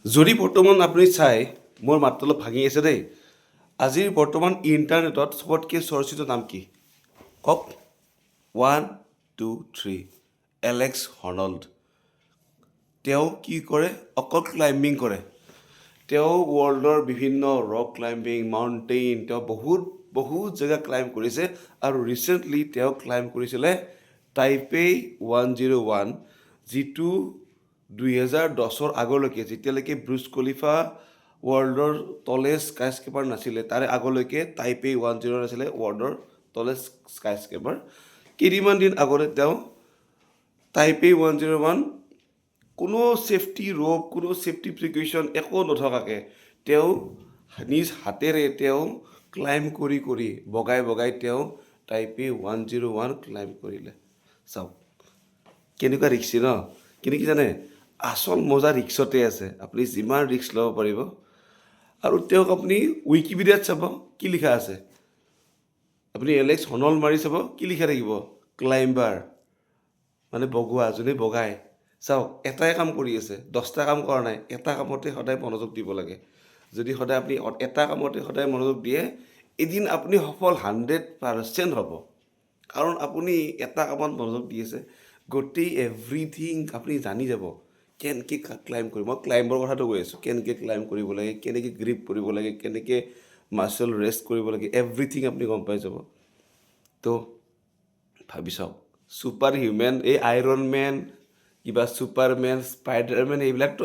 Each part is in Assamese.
যদি বৰ্তমান আপুনি চাই মোৰ মাতটো অলপ ভাঙি আছে দেই আজিৰ বৰ্তমান ইণ্টাৰনেটত চবতকৈ চৰ্চিত নাম কি কওক 1 2 3 এলেক্স হৰ্নল্ড তেওঁ কি কৰে অকল ক্লাইম্বিং কৰে তেওঁ ৱৰ্ল্ডৰ বিভিন্ন ৰক ক্লাইম্বিং মাউণ্টেইন তেওঁ বহুত জেগা ক্লাইম্ব কৰিছে আৰু ৰিচেণ্টলি তেওঁ ক্লাইম্ব কৰিছিলে টাইপেই 101 যিটো 2010 আগলৈকে যেতিয়ালৈকে ব্ৰুচ খলিফা ৱৰ্ল্ডৰ তলেষ্ট স্কাইস্ক্ৰেপাৰ নাছিলে তাৰে আগলৈকে টাইপেই 101 আছিলে ৱৰ্ল্ডৰ তলেষ্ট স্কাইস্ক্ৰেপাৰ কেইদিনমান দিন আগতে তেওঁ টাইপেই 101 কোনো ছেফটি ৰ'প কোনো ছেফটি প্ৰিকশ্যন একো নথকাকৈ তেওঁ নিজ হাতেৰে তেওঁ ক্লাইম্ব কৰি বগাই তেওঁ টাইপেই 101 ক্লাইম্ব কৰিলে চাওক কেনেকুৱা ৰিক্সি ন কিন্তু কি জানে আচল মজা ৰিক্সতে আছে আপুনি যিমান ৰিক্স ল'ব পাৰিব আৰু তেওঁক আপুনি উইকিপিডিয়াত চাব কি লিখা আছে আপুনি এলেক্স হৰ্নল্ড মাৰি চাব কি লিখা থাকিব ক্লাইম্বাৰ মানে বগোৱা যোনে বগায় চাওক এটাই কাম কৰি আছে 10টা কাম কৰা নাই এটা কামতে সদায় মনোযোগ দিব লাগে যদি সদায় আপুনি এটা কামতে সদায় মনোযোগ দিয়ে এদিন আপুনি সফল 100% হ'ব কাৰণ আপুনি এটা কামত মনোযোগ দি আছে গোটেই এভৰিথিং আপুনি জানি যাব কেনেকৈ ক্লাইম্ব কৰিব মই ক্লাইম্বৰ কথাটো কৈ আছোঁ কেনেকৈ ক্লাইম্ব কৰিব লাগে কেনেকৈ গ্ৰিপ কৰিব লাগে কেনেকৈ মাছল ৰেষ্ট কৰিব লাগে এভৰিথিং আপুনি গম পাই যাব তো ভাবি চাওক ছুপাৰ হিউমেন এই আইৰণ মেন কিবা ছুপাৰমেন স্পাইডাৰমেন এইবিলাকতো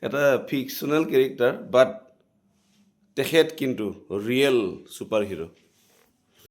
এটা ফিকশ্যনেল কেৰেক্টাৰ বাট তেখেত কিন্তু ৰিয়েল ছুপাৰ হিৰো